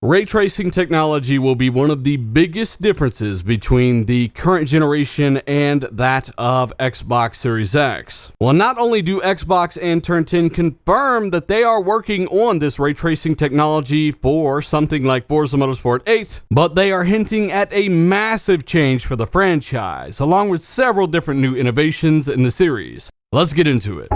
Ray tracing technology will be one of the biggest differences between the current generation and that of Xbox Series X. Well, not only do Xbox and Turn 10 confirm that they are working on this ray tracing technology for something like Forza Motorsport 8, but they are hinting at a massive change for the franchise, along with several different new innovations in the series. Let's get into it.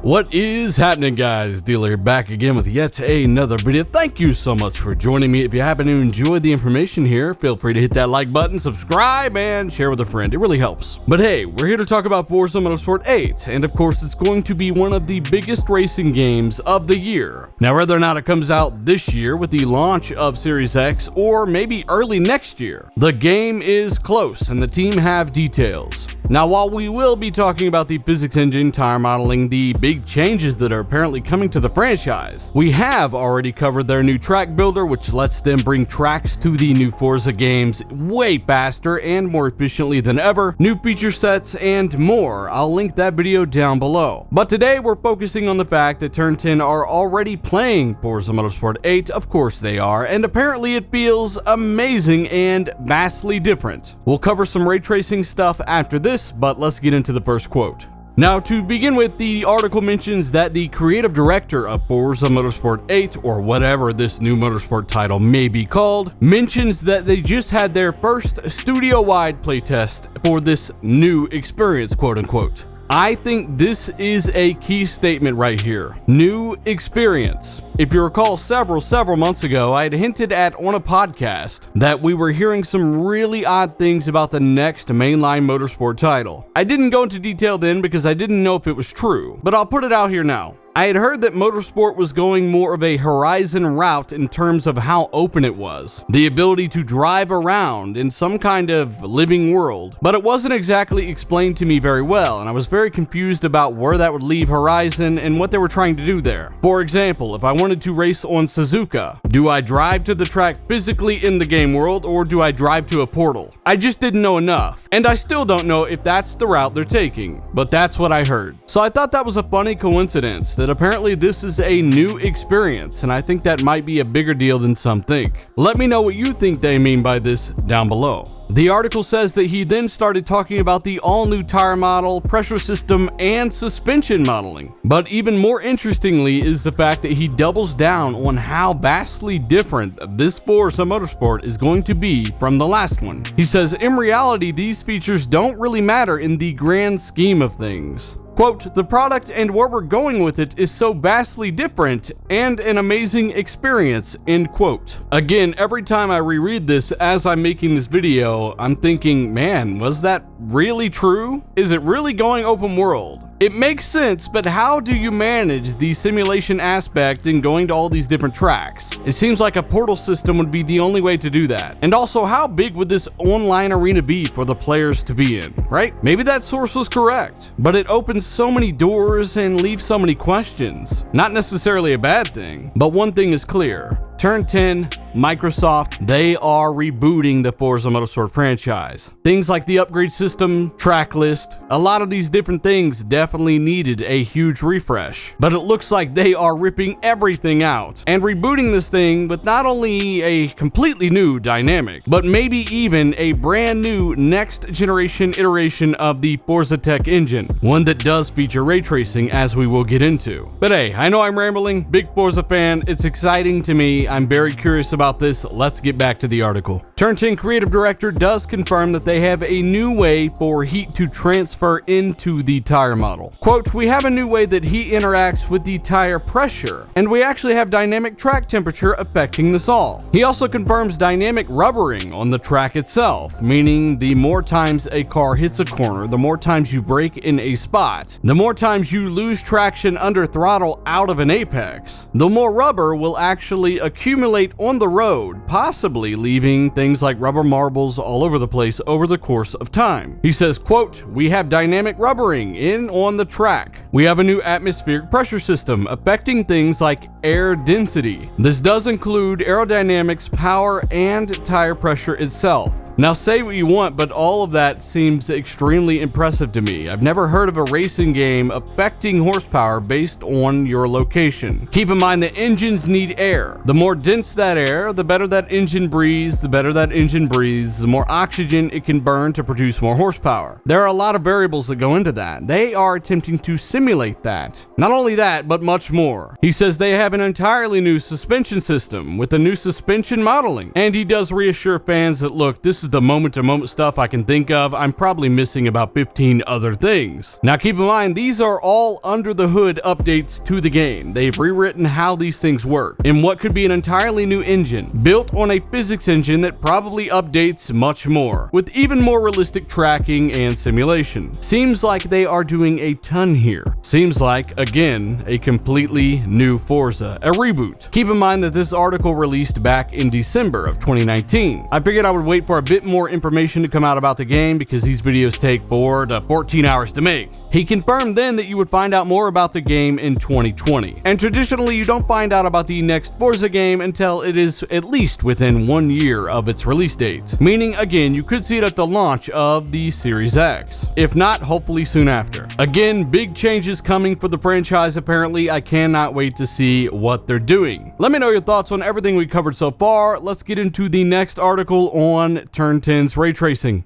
What is happening, guys? Dealer here, back again with yet another video. Thank you so much for joining me. If you happen to enjoy the information here, feel free to hit that like button, subscribe, and share with a friend. It really helps. But hey, we're here to talk about Forza Motorsport 8, and of course it's going to be one of the biggest racing games of the year. Now, whether or not it comes out this year with the launch of Series X or maybe early next year, the game is close and the team have details. Now, while we will be talking about the physics engine, tire modeling, the big changes that are apparently coming to the franchise, we have already covered their new track builder, which lets them bring tracks to the new Forza games way faster and more efficiently than ever, new feature sets, and more. I'll link that video down below. But today we're focusing on the fact that Turn 10 are already playing Forza Motorsport 8, of course they are, and apparently it feels amazing and vastly different. We'll cover some ray tracing stuff after this, but let's get into the first quote. Now, to begin with, the article mentions that the creative director of Forza Motorsport 8, or whatever this new motorsport title may be called, mentions that they just had their first studio-wide playtest for this new experience, quote unquote. I think this is a key statement right here. New experience. If you recall, several months ago, I had hinted at on a podcast that we were hearing some really odd things about the next mainline motorsport title. I didn't go into detail then because I didn't know if it was true, but I'll put it out here now. I had heard that Motorsport was going more of a Horizon route in terms of how open it was, the ability to drive around in some kind of living world, but it wasn't exactly explained to me very well, and I was very confused about where that would leave Horizon and what they were trying to do there. For example, if I wanted to race on Suzuka, do I drive to the track physically in the game world, or do I drive to a portal? I just didn't know enough, and I still don't know if that's the route they're taking, but that's what I heard. So I thought that was a funny coincidence, that apparently this is a new experience, and I think that might be a bigger deal than some think. Let me know what you think they mean by this down below. The article says that he then started talking about the all-new tire model, pressure system, and suspension modeling. But even more interestingly is the fact that he doubles down on how vastly different this Forza Motorsport is going to be from the last one. He says, in reality, these features don't really matter in the grand scheme of things. Quote, the product and where we're going with it is so vastly different and an amazing experience, end quote. Again, every time I reread this as I'm making this video, I'm thinking, man, was that really true? Is it really going open world? It makes sense, but how do you manage the simulation aspect in going to all these different tracks? It seems like a portal system would be the only way to do that. And also, how big would this online arena be for the players to be in, right? Maybe that source was correct, but it opens so many doors and leaves so many questions. Not necessarily a bad thing, but one thing is clear. Turn 10, Microsoft, they are rebooting the Forza Motorsport franchise. Things like the upgrade system, track list, a lot of these different things definitely needed a huge refresh. But it looks like they are ripping everything out and rebooting this thing with not only a completely new dynamic, but maybe even a brand new next generation iteration of the Forza Tech engine, one that does feature ray tracing, as we will get into. But hey, I know I'm rambling, big Forza fan, it's exciting to me. I'm very curious about this. Let's get back to the article. Turn 10 creative director does confirm that they have a new way for heat to transfer into the tire model. Quote, we have a new way that heat interacts with the tire pressure, and we actually have dynamic track temperature affecting this all. He also confirms dynamic rubbering on the track itself, meaning the more times a car hits a corner, the more times you brake in a spot, the more times you lose traction under throttle out of an apex, the more rubber will actually accumulate on the road, possibly leaving things like rubber marbles all over the place over the course of time. He says, quote, "We have dynamic rubbering in on the track. We have a new atmospheric pressure system affecting things like air density. This does include aerodynamics, power, and tire pressure itself." Now say what you want, but all of that seems extremely impressive to me. I've never heard of a racing game affecting horsepower based on your location. Keep in mind that engines need air. The more dense that air, the better that engine breathes. The better that engine breathes, the more oxygen it can burn to produce more horsepower. There are a lot of variables that go into that. They are attempting to simulate that. Not only that, but much more. He says they have an entirely new suspension system with a new suspension modeling. And he does reassure fans that, look, this is the moment-to-moment stuff I can think of. I'm probably missing about 15 other things. Now keep in mind, these are all under-the-hood updates to the game. They've rewritten how these things work in what could be an entirely new engine, built on a physics engine that probably updates much more, with even more realistic tracking and simulation. Seems like they are doing a ton here. Seems like, again, a completely new Forza, a reboot. Keep in mind that this article released back in December of 2019. I figured I would wait for a bit more information to come out about the game because these videos take 4 to 14 hours to make. He confirmed then that you would find out more about the game in 2020. And traditionally, you don't find out about the next Forza game until it is at least within 1 year of its release date. Meaning, again, you could see it at the launch of the Series X. If not, hopefully soon after. Again, big changes coming for the franchise apparently. I cannot wait to see what they're doing. Let me know your thoughts on everything we covered so far. Let's get into the next article on Turn 10's ray tracing.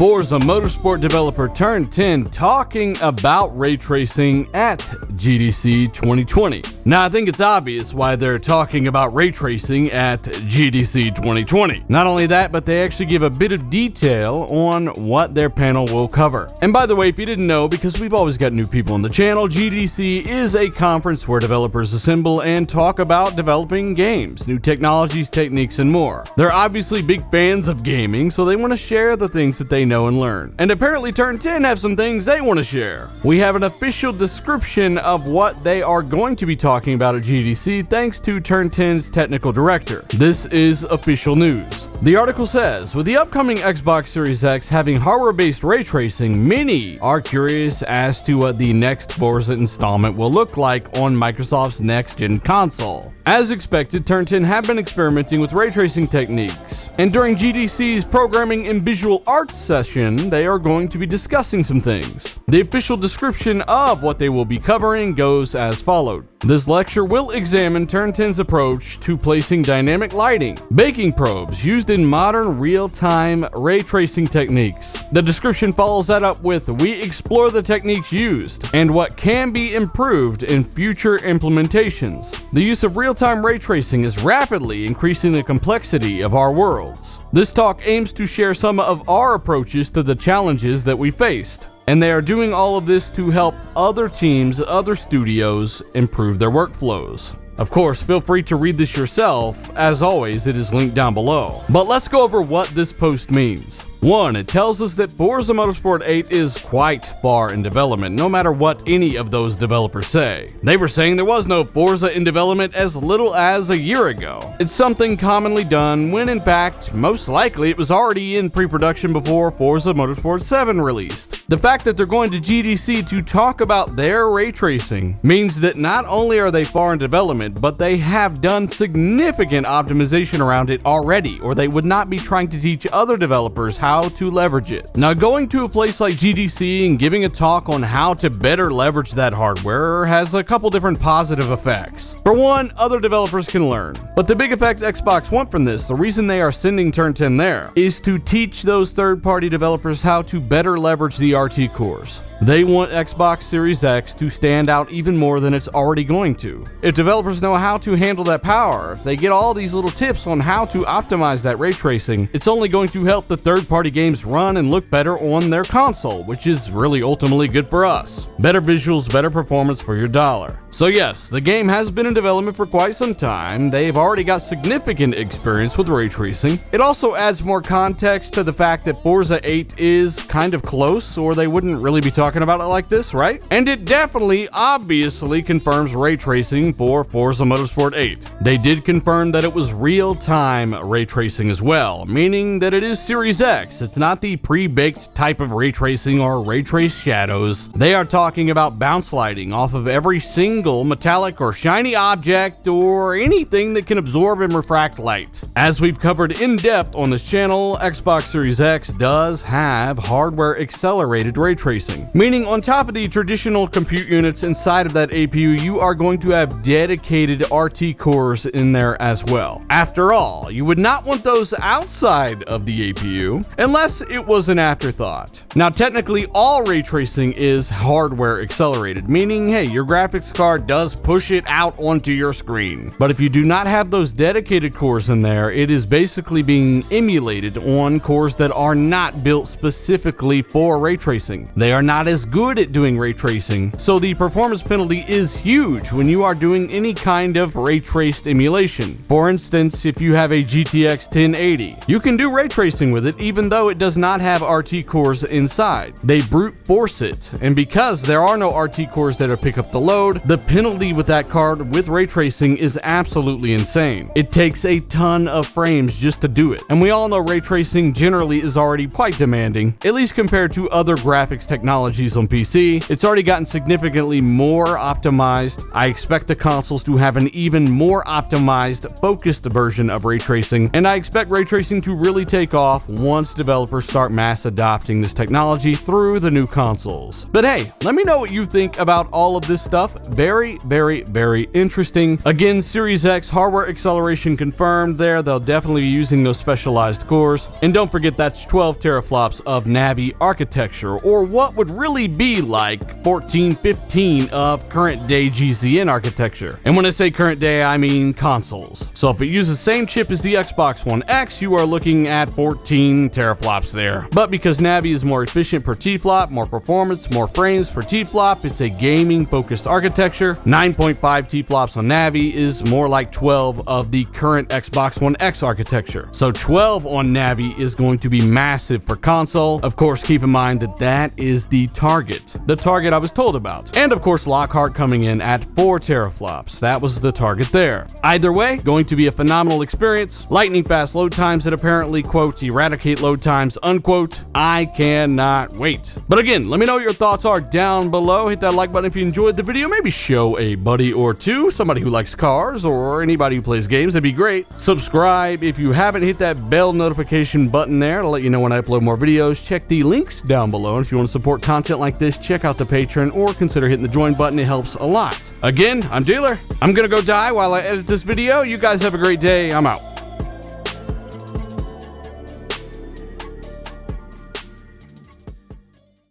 Forza Motorsport developer Turn 10 talking about ray tracing at GDC 2020. Now, I think it's obvious why they're talking about ray tracing at GDC 2020. Not only that, but they actually give a bit of detail on what their panel will cover. And by the way, if you didn't know, because we've always got new people on the channel, GDC is a conference where developers assemble and talk about developing games, new technologies, techniques, and more. They're obviously big fans of gaming, so they want to share the things that they know and learn. And apparently Turn 10 have some things they want to share. We have an official description of what they are going to be talking about at GDC thanks to Turn 10's technical director. This is official news. The article says, with the upcoming Xbox Series X having hardware-based ray tracing, many are curious as to what the next Forza installment will look like on Microsoft's next-gen console. As expected, Turn 10 have been experimenting with ray tracing techniques, and during GDC's Programming and Visual Arts session, they are going to be discussing some things. The official description of what they will be covering goes as followed. This lecture will examine Turn 10's approach to placing dynamic lighting, baking probes used in modern real-time ray tracing techniques. The description follows that up with, we explore the techniques used and what can be improved in future implementations. The use of real-time ray tracing is rapidly increasing the complexity of our worlds. This talk aims to share some of our approaches to the challenges that we faced. And they are doing all of this to help other teams, other studios improve their workflows. Of course, feel free to read this yourself. As always, it is linked down below. But let's go over what this post means. 1. It tells us that Forza Motorsport 8 is quite far in development, no matter what any of those developers say. They were saying there was no Forza in development as little as a year ago. It's something commonly done when in fact, most likely it was already in pre-production before Forza Motorsport 7 released. The fact that they're going to GDC to talk about their ray tracing means that not only are they far in development, but they have done significant optimization around it already, or they would not be trying to teach other developers how to leverage it. Now, going to a place like GDC and giving a talk on how to better leverage that hardware has a couple different positive effects. For one, other developers can learn. But the big effect Xbox want from this, the reason they are sending Turn 10 there, is to teach those third-party developers how to better leverage the RT cores. They want Xbox Series X to stand out even more than it's already going to. If developers know how to handle that power, if they get all these little tips on how to optimize that ray tracing, it's only going to help the third-party games run and look better on their console, which is really ultimately good for us. Better visuals, better performance for your dollar. So yes, the game has been in development for quite some time. They've already got significant experience with ray tracing. It also adds more context to the fact that Forza 8 is kind of close, or they wouldn't really be talking about it like this, right? And it definitely, obviously confirms ray tracing for Forza Motorsport 8. They did confirm that it was real-time ray tracing as well, meaning that it is Series X. It's not the pre-baked type of ray tracing or ray trace shadows. They are talking about bounce lighting off of every single metallic or shiny object or anything that can absorb and refract light. As we've covered in depth on this channel, Xbox Series X does have hardware accelerated ray tracing, meaning on top of the traditional compute units inside of that APU, you are going to have dedicated RT cores in there as well. After all, you would not want those outside of the APU unless it was an afterthought. Now, technically, all ray tracing is hardware accelerated, meaning, hey, your graphics card does push it out onto your screen. But if you do not have those dedicated cores in there, it is basically being emulated on cores that are not built specifically for ray tracing. They are not as good at doing ray tracing, so the performance penalty is huge when you are doing any kind of ray traced emulation. For instance, if you have a GTX 1080, you can do ray tracing with it even though it does not have RT cores inside. They brute force it, and because there are no RT cores that pick up the load, the penalty with that card with ray tracing is absolutely insane. It takes a ton of frames just to do it, and we all know ray tracing generally is already quite demanding, at least compared to other graphics technologies on PC. It's already gotten significantly more optimized. I expect the consoles to have an even more optimized, focused version of ray tracing, and I expect ray tracing to really take off once developers start mass adopting this technology through the new consoles. But hey, let me know what you think about all of this stuff. Very, very, very interesting. Again, Series X hardware acceleration confirmed there. They'll definitely be using those specialized cores. And don't forget, that's 12 teraflops of Navi architecture, or what would really be like 14, 15 of current day GZN architecture. And when I say current day, I mean consoles. So if it uses the same chip as the Xbox One X, you are looking at 14 teraflops there. But because Navi is more efficient per T-flop, more performance, more frames per T-flop, it's a gaming focused architecture. 9.5 T-flops on Navi is more like 12 of the current Xbox One X architecture. So 12 on Navi is going to be massive for console. Of course, keep in mind that that is the target I was told about. And of course, Lockhart coming in at 4 teraflops. That was the target there. Either way, going to be a phenomenal experience. Lightning fast load times that apparently, quote, eradicate load times, unquote. I cannot wait. But again, let me know what your thoughts are down below. Hit that like button if you enjoyed the video. Maybe show a buddy or two, somebody who likes cars or anybody who plays games. That'd be great. Subscribe if you haven't. Hit that bell notification button there to let you know when I upload more videos. Check the links down below. And if you want to support content like this, check out the Patreon or consider hitting the join button. It helps a lot. Again, I'm Dealer. I'm gonna go die while I edit this video. You guys have a great day. I'm out.